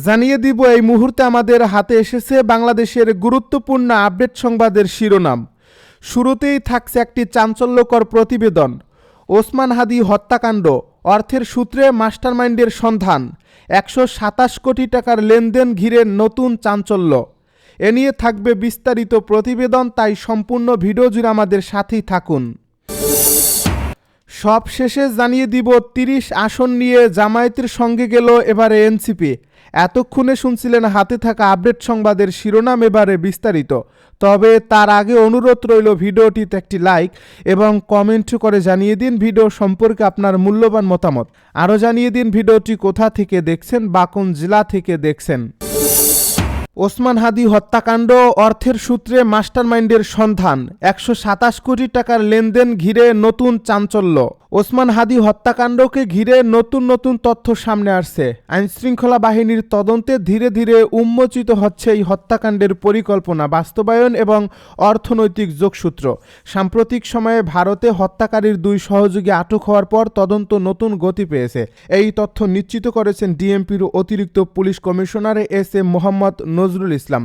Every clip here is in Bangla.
জানিয়ে দিব এই মুহূর্তে আমাদের হাতে এসেছে বাংলাদেশের গুরুত্বপূর্ণ আপডেট সংবাদের শিরোনাম। শুরুতেই থাকছে একটি চাঞ্চল্যকর প্রতিবেদন। ওসমান হাদি হত্যাকাণ্ড, অর্থের সূত্রে মাস্টারমাইন্ডের সন্ধান, 127 কোটি টাকার লেনদেন ঘিরে নতুন চাঞ্চল্য। এ নিয়ে থাকবে বিস্তারিত প্রতিবেদন, তাই সম্পূর্ণ ভিডিও জুড়ে আমাদের সাথেই থাকুন। সব শেষে জানিয়ে দিব 30 আসন নিয়ে জামায়াতের সঙ্গে গেল এবারে এনসিপি। এতক্ষণে শুনছিলেন হাতে থাকা আপডেট সংবাদের শিরোনাম, এবারে বিস্তারিত। তবে তার আগে অনুরোধ রইল ভিডিওটিতে একটি লাইক এবং কমেন্ট করে জানিয়ে দিন ভিডিও সম্পর্কে আপনার মূল্যবান মতামত। আরও জানিয়ে দিন ভিডিওটি কোথা থেকে দেখছেন বা কোন জেলা থেকে দেখছেন। ওসমান হাদি হত্যাকাণ্ড, অর্থের সূত্রে মাস্টারমাইন্ডের সন্ধান, 127 কোটি টাকার লেনদেন ঘিরে নতুন চাঞ্চল্য। ওসমান হাদি হত্যাকাণ্ডকে ঘিরে নতুন নতুন তথ্য সামনে আসছে। আইনশৃঙ্খলা বাহিনীর তদন্তে ধীরে ধীরে উন্মোচিত হচ্ছে এই হত্যাকাণ্ডের পরিকল্পনা, বাস্তবায়ন এবং অর্থনৈতিক যোগসূত্র। সাম্প্রতিক সময়ে ভারতে হত্যাকারীর 2 সহযোগী আটক হওয়ার পর তদন্ত নতুন গতি পেয়েছে। এই তথ্য নিশ্চিত করেছেন ডিএমপির অতিরিক্ত police commissioner S M. Mohammad Nazrul Islam.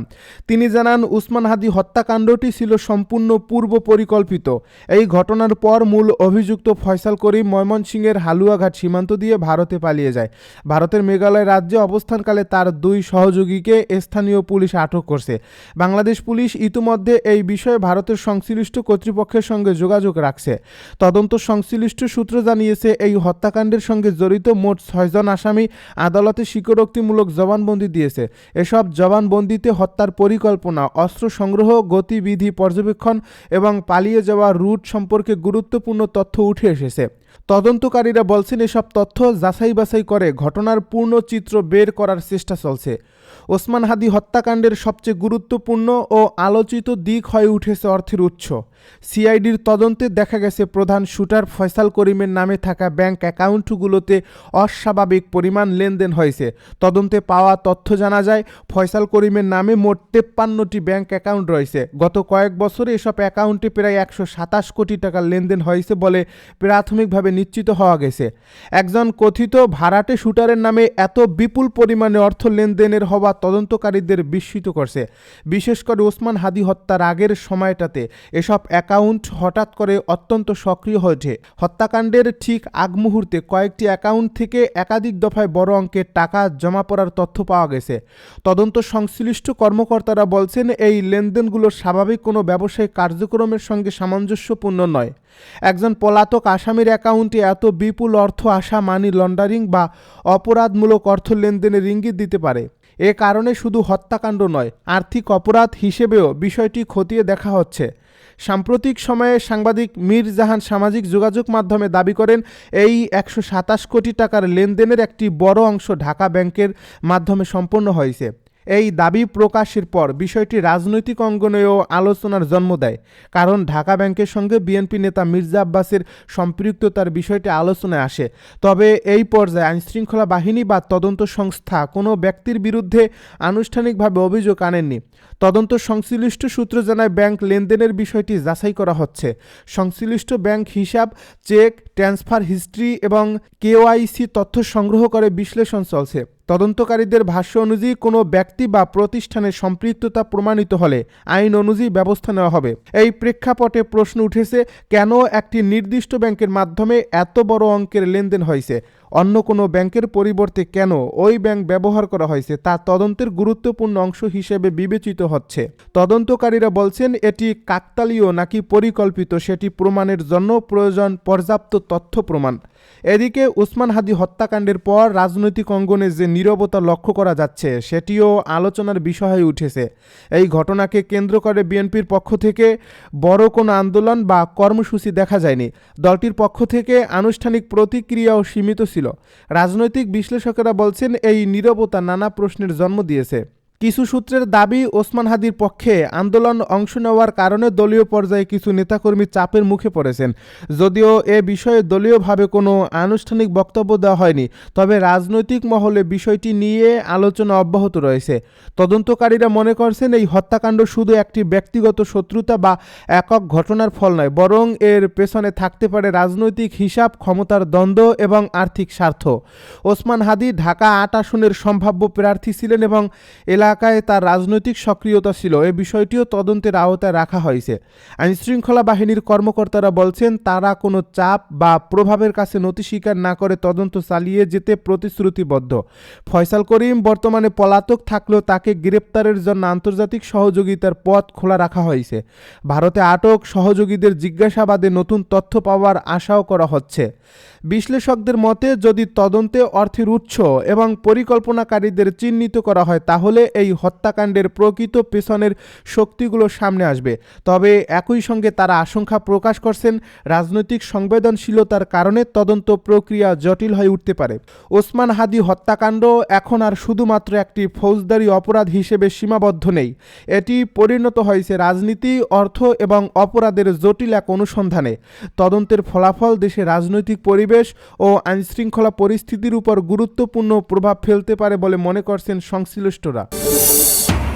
তিনি জানান, ওসমান হাদি হত্যাকাণ্ডটি ছিল সম্পূর্ণ পূর্ব পরিকল্পিত। এই ঘটনার পর মূল অভিযুক্ত ফয়সাল করিম ময়মনসিংহের হালুয়াঘাট সীমান্ত দিয়ে ভারতে পালিয়ে যায়। ভারতের মেঘালয় রাজ্যে অবস্থানকালে তার 2 সহযোগীকে স্থানীয় পুলিশ আটক করছে। বাংলাদেশ পুলিশ ইতিমধ্যে এই বিষয়ে ভারতের সংশ্লিষ্ট কর্তৃপক্ষের সঙ্গে যোগাযোগ রাখছে। তদন্ত সংশ্লিষ্ট সূত্র জানিয়েছে, এই হত্যাকাণ্ডের সঙ্গে জড়িত মোট 6 জন আসামি আদালতে স্বীকারোক্তিমূলক জবানবন্দি দিয়েছে। এসব জবানবন্দিতে হত্যার পরিকল্পনা, অস্ত্র সংগ্রহ, গতিবিধি পর্যবেক্ষণ এবং পালিয়ে যাওয়া রুট সম্পর্কে গুরুত্বপূর্ণ তথ্য উঠে এসেছে। তদন্তকারীরা বলছেন, এসব তথ্য যাচাই বাছাই করে ঘটনার পূর্ণ চিত্র বের করার চেষ্টা চলছে। ওসমান হাদি হত্যাকাণ্ডের সবচেয়ে গুরুত্বপূর্ণ ও আলোচিত দিক হয়ে উঠেছে অর্থের উৎস। সিআইডির তদন্তে দেখা গেছে, প্রধান শুটার ফয়সাল করিমের নামে থাকা ব্যাংক অ্যাকাউন্টগুলোতে অস্বাভাবিক পরিমাণ লেনদেন হয়েছে। তদন্তে পাওয়া তথ্য জানা যায়, ফয়সাল করিমের নামে মোট 53টি ব্যাংক অ্যাকাউন্ট রয়েছে। গত কয়েক বছরে এসব অ্যাকাউন্টে প্রায় 127 কোটি টাকার লেনদেন হয়েছে বলে প্রাথমিকভাবে নিশ্চিত হওয়া গেছে। একজন কথিত ভাড়াটে শুটারের নামে এত বিপুল পরিমাণে অর্থ লেনদেনের হওয়া তদন্তকারীদের বিস্মিত করছে। বিশেষ করে ওসমান হাদি হত্যার আগের সময়টাতে এসব অ্যাকাউন্ট হঠাৎ করে অত্যন্ত সক্রিয় হয়ে ওঠে। হত্যাকাণ্ডের ঠিক আগ মুহূর্তে কয়েকটি অ্যাকাউন্ট থেকে একাধিক দফায় বড় অঙ্কের টাকা জমা পড়ার তথ্য পাওয়া গেছে। তদন্ত সংশ্লিষ্ট কর্মকর্তারা বলছেন, এই লেনদেনগুলো স্বাভাবিক কোনো ব্যবসায়িক কার্যক্রমের সঙ্গে সামঞ্জস্যপূর্ণ নয়। একজন পলাতক আসামির অ্যাকাউন্টে এত বিপুল অর্থ আসা মানি লন্ডারিং বা অপরাধমূলক অর্থ লেনদেনের ইঙ্গিত দিতে পারে। এ কারণে শুধু হত্যাকাণ্ড নয়, আর্থিক অপরাধ হিসেবেও বিষয়টি খতিয়ে দেখা হচ্ছে। সাম্প্রতিক সময়ে সাংবাদিক মীর জাহান সামাজিক যোগাযোগ মাধ্যমে দাবি করেন, এই 127 কোটি টাকার লেনদেনের একটি বড় অংশ ঢাকা ব্যাংকের মাধ্যমে সম্পন্ন হয়েছে। এই দাবি প্রকাশের পর বিষয়টি রাজনৈতিক অঙ্গনেও আলোচনার জন্ম দেয়, কারণ ঢাকা ব্যাংকের সঙ্গে বিএনপি নেতা মির্জা আব্বাসের সম্পৃক্ততার বিষয়টি আলোচনায় আসে। তবে এই পর্যায়ে আইনশৃঙ্খলা বাহিনী বা তদন্ত সংস্থা কোনো ব্যক্তির বিরুদ্ধে আনুষ্ঠানিকভাবে অভিযোগ আনেননি। তদন্ত সংশ্লিষ্ট সূত্র জানায়, ব্যাংক লেনদেনের বিষয়টি যাচাই করা হচ্ছে। সংশ্লিষ্ট ব্যাংক হিসাব, চেক, ট্রান্সফার হিস্ট্রি এবং কেওয়াইসি তথ্য সংগ্রহ করে বিশ্লেষণ চলছে। তদন্তকারীদের ভাষ্য অনুযায়ী কোনো ব্যক্তি বা প্রতিষ্ঠানের সম্পৃক্ততা প্রমাণিত হলে আইন অনুযায়ী ব্যবস্থা নেওয়া হবে। এই প্রেক্ষাপটে প্রশ্ন উঠেছে, কেন একটি নির্দিষ্ট ব্যাংকের মাধ্যমে এত বড় অঙ্কের লেনদেন হয়েছে? অন্য কোনো ব্যাংকের পরিবর্তে কেন ওই ব্যাংক ব্যবহার করা হয়েছে তা তদন্তের গুরুত্বপূর্ণ অংশ হিসেবে বিবেচিত হচ্ছে। তদন্তকারীরা বলছেন, এটি কাকতালীয় নাকি পরিকল্পিত সেটি প্রমাণের জন্য প্রয়োজন পর্যাপ্ত তথ্য প্রমাণ। এদিকে ওসমান হাদি হত্যাকাণ্ডের পর রাজনৈতিক অঙ্গনে যে নীরবতা লক্ষ্য করা যাচ্ছে সেটিও আলোচনার বিষয় হয়ে উঠেছে। এই ঘটনাকে কেন্দ্র করে বিএনপির পক্ষ থেকে বড় কোনো আন্দোলন বা কর্মসূচি দেখা যায়নি। দলটির পক্ষ থেকে আনুষ্ঠানিক প্রতিক্রিয়াও সীমিত ছিল। রাজনৈতিক বিশ্লেষকেরা বলছেন, এই নীরবতা নানা প্রশ্নের জন্ম দিয়েছে। কিছু সূত্রের দাবি, ওসমান হাদির পক্ষে আন্দোলন অংশ নেওয়ার কারণে দলীয় পর্যায়ে কিছু নেতাকর্মী চাপের মুখে পড়েছেন। যদিও এ বিষয়ে দলীয়ভাবে কোনো আনুষ্ঠানিক বক্তব্য দেওয়া হয়নি, তবে রাজনৈতিক মহলে বিষয়টি নিয়ে আলোচনা অব্যাহত রয়েছে। তদন্তকারীরা মনে করছেন এই হত্যাকাণ্ড শুধু একটি ব্যক্তিগত শত্রুতা বা একক ঘটনার ফল নয়, বরং এর পেছনে থাকতে পারে রাজনৈতিক হিসাব, ক্ষমতার দ্বন্দ্ব এবং আর্থিক স্বার্থ। ওসমান হাদি ঢাকা ৮ আসনের সম্ভাব্য প্রার্থী ছিলেন এবং এলাকায় তার রাজনৈতিক সক্রিয়তা ছিল। এই বিষয়টিও তদন্তের আওতায় রাখা হয়েছে। আইনশৃঙ্খলা বাহিনীর কর্মকর্তারা বলছেন, তারা কোনো চাপ বা প্রভাবের কাছে নতি স্বীকার না করে তদন্ত চালিয়ে যেতে প্রতিশ্রুতিবদ্ধ। ফয়সাল করিম বর্তমানে পলাতক থাকলেও তাকে গ্রেপ্তারের জন্য আন্তর্জাতিক সহযোগিতার পথ খোলা রাখা হয়েছে। ভারতে আটক সহযোগীদের জিজ্ঞাসাবাদে নতুন তথ্য পাওয়ার আশাও করা হচ্ছে। বিশ্লেষকদের মতে, যদি তদন্তে অর্থের উৎস এবং পরিকল্পনাকারীদের চিহ্নিত করা হয়, তাহলে এই হত্যাকাণ্ডের প্রকৃত পেছনের শক্তিগুলো সামনে আসবে। তবে একই সঙ্গে তারা আশঙ্কা প্রকাশ করছেন, রাজনৈতিক সংবেদনশীলতার কারণে তদন্ত প্রক্রিয়া জটিল হয়ে উঠতে পারে। ওসমান হাদি হত্যাকাণ্ড এখন আর শুধুমাত্র একটি ফৌজদারি অপরাধ হিসেবে সীমাবদ্ধ নেই। এটি পরিণত হয়েছে রাজনীতি, অর্থ এবং অপরাধের জটিল এক অনুসন্ধানে। তদন্তের ফলাফল দেশে রাজনৈতিক পরিবেশ ও আইনশৃঙ্খলা পরিস্থিতির উপর গুরুত্বপূর্ণ প্রভাব ফেলতে পারে বলে মনে করছেন সংশ্লিষ্টরা।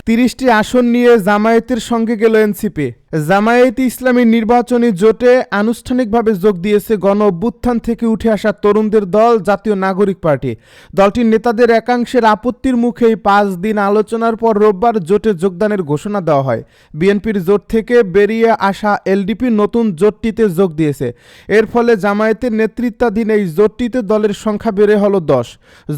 ৩০টি আসন নিয়ে জামায়াতের সঙ্গে গেল এনসিপি। জামায়াতে ইসলামী নির্বাচনী জোটে আনুষ্ঠানিকভাবে যোগ দিয়েছে গণ অভ্যুত্থান থেকে উঠে আসা তরুণদের দল জাতীয় নাগরিক পার্টি। দলটির নেতাদের একাংশের আপত্তির মুখেই ৫ দিন আলোচনার পর রোববার জোটে যোগদানের ঘোষণা দেওয়া হয়। বিএনপির জোট থেকে বেরিয়ে আসা এলডিপি নতুন জোটটিতে যোগ দিয়েছে। এর ফলে জামায়াতের নেতৃত্বাধীন এই জোটটিতে দলের সংখ্যা বেড়ে হল ১০।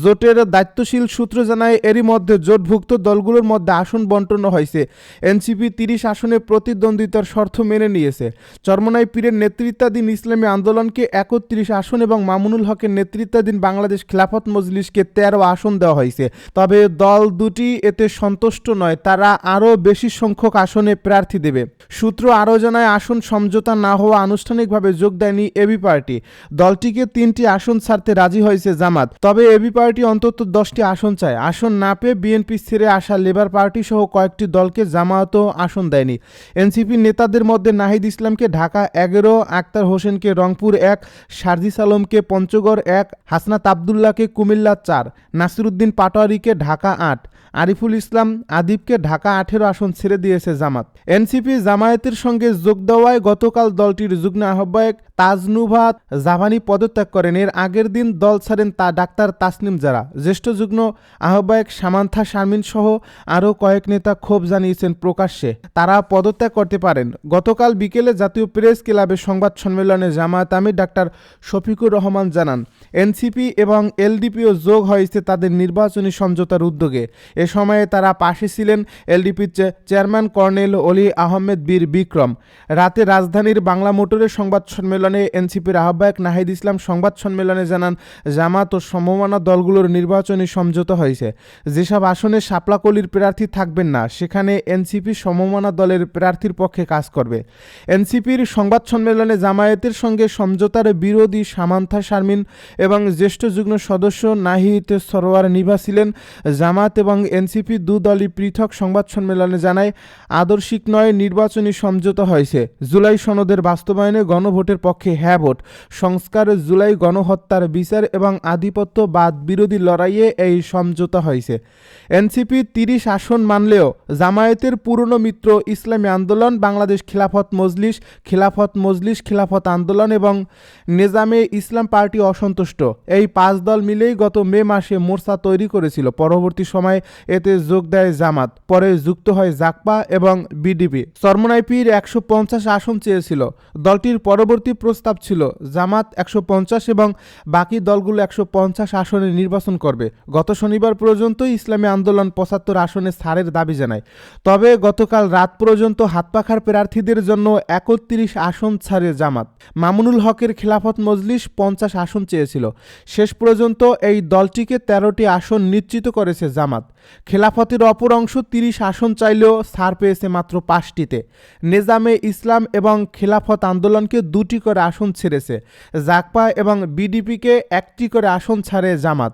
জোটের দায়িত্বশীল সূত্র জানায়, এরই মধ্যে জোটভুক্ত দলগুলোর মধ্যে আসন বন্টন হয়েছে। এনসিপি ৩০ আসনে প্রতিদ্বন্দ্বিতার শর্ত মেনে নিয়েছে। চরমনাই পীরের নেতৃত্বাধীন ইসলামী আন্দোলনকে ৩১ আসন এবং মামুনুল হকের নেতৃত্বাধীন বাংলাদেশ খিলাফত মজলিসকে ১৩ আসন দেওয়া হয়েছে। তবে দল দুটি এতে সন্তুষ্ট নয়, তারা আরও বেশি সংখ্যক আসনে প্রার্থী দেবে। সূত্র আরও জানায়, আসন সমঝোতা না হওয়া আনুষ্ঠানিকভাবে যোগ দেয়নি এবি পার্টি। দলটিকে ৩টি আসন ছাড়তে রাজি হয়েছে জামাত। তবে এবি পার্টি অন্তত ১০টি আসন চায়। আসন না পেয়ে বিএনপি ছেড়ে আসা লেবার পার্টি সহ কয়েকটি দলকে জামায়াতও আসন দেয়নি। এনসিপি নেতাদের মধ্যে নাহিদ ইসলামকে ঢাকা ১১, আক্তার হোসেনকে রংপুর ১, সারজিস আলমকে পঞ্চগড় ১, হাসনাত আবদুল্লাহকে কুমিল্লা ৪, নাসিরউদ্দিন পাটোয়ারিকে ঢাকা ৮, আরিফুল ইসলাম আদিবকে ঢাকা ১৮ আসন ছেড়ে দিয়েছে জামাত। এনসিপি জামায়াতের সঙ্গে যোগ দেওয়ায় গতকাল দলটির যুগ্ম আহ্বায়ক তাজনুভাত জাভানি পদত্যাগ করেন। এর আগের দিন দল ছাড়েন ডাক্তার তাসনিম জারা। জ্যেষ্ঠ যুগ্ম আহ্বায়ক সামান্থা শারমিন সহ আরও কয়েক নেতা ক্ষোভ জানিয়েছেন প্রকাশ্যে, তারা পদত্যাগ করতে পারেন। গতকাল বিকেলে জাতীয় প্রেস ক্লাবে সংবাদ সম্মেলনে জামায়াত আমির ডাক্তার শফিকুর রহমান জানান, এনসিপি এবং এলডিপিও যোগ হয়েছে তাদের নির্বাচনী সমঝোতার উদ্যোগে। এ সময়ে তারা পাশে ছিলেন এলডিপির চেয়ারম্যান কর্নেল অলি আহমেদ বীর বিক্রম। রাতে রাজধানীর বাংলা মোটরের সংবাদ সম্মেলনে এনসিপির আহ্বায়ক নাহিদ ইসলাম সংবাদ সম্মেলনে জানান, জামাত ও সমমনা দলগুলোর নির্বাচনী সমঝোতা হয়েছে। যেসব আসনে শাপলাকলির প্রার্থী থাকবেন না, সেখানে এনসিপি সমমনা দলের প্রার্থীর পক্ষে কাজ করবে। এনসিপির সংবাদ সম্মেলনে জামায়াতের সঙ্গে সমঝোতার বিরোধী সামান্থা শারমিন এবং জ্যেষ্ঠ যুগ্ম সদস্য নাহিদ সরোয়ার নিভা ছিলেন। জামাত এবং এনসিপি দুদলই পৃথক সংবাদ সম্মেলনে জানায়, আদর্শিক নয়, নির্বাচনী সমঝোতা হয়েছে। জুলাই সনদের বাস্তবায়নে গণভোটের পক্ষে হ্যাঁ ভোট, সংস্কার, জুলাই গণহত্যার বিচার এবং আধিপত্যবাদ বিরোধী লড়াইয়ে এই সমঝোতা হয়েছে। এনসিপি ৩০ আসন মানলেও জামায়াতের পুরনো মিত্র ইসলামী আন্দোলন, বাংলাদেশ খিলাফত মজলিস, খিলাফত আন্দোলন এবং নেজামে ইসলাম পার্টি অসন্তুষ্ট। এই ৫ দল মিলেই গত মে মাসে মোর্চা তৈরি করেছিল। পরবর্তী সময়ে এতে যোগ দেয় জামাত, পরে যুক্ত হয় জাকপা এবং বিডিপি। চরমনাই পীর ১৫০ আসন চেয়েছিল। দলটির পরবর্তী প্রস্তাব ছিল জামাত ১৫০ এবং বাকি দলগুলো ১৫০ আসনে নির্বাচন করবে। গত শনিবার পর্যন্ত ইসলামী আন্দোলন ৭৫ আসনে ছাড়ের দাবি জানায়। তবে গতকাল রাত পর্যন্ত হাতপাখার প্রার্থীদের জন্য ৩১ আসন ছাড়ে জামাত। মামুনুল হকের খিলাফত মজলিস ৫০ আসন চেয়েছিল। শেষ পর্যন্ত এই দলটিকে ১৩টি আসন নিশ্চিত করেছে জামাত। খেলাফতের অপর অংশ ৩০ আসন চাইলেও ছাড় পেয়েছে মাত্র ৫টিতে। নেজামে ইসলাম এবং খেলাফত আন্দোলনকে ২টি করে আসন ছেড়েছে। জাকপা এবং বিডিপিকে ১টি করে আসন ছাড়ে জামাত।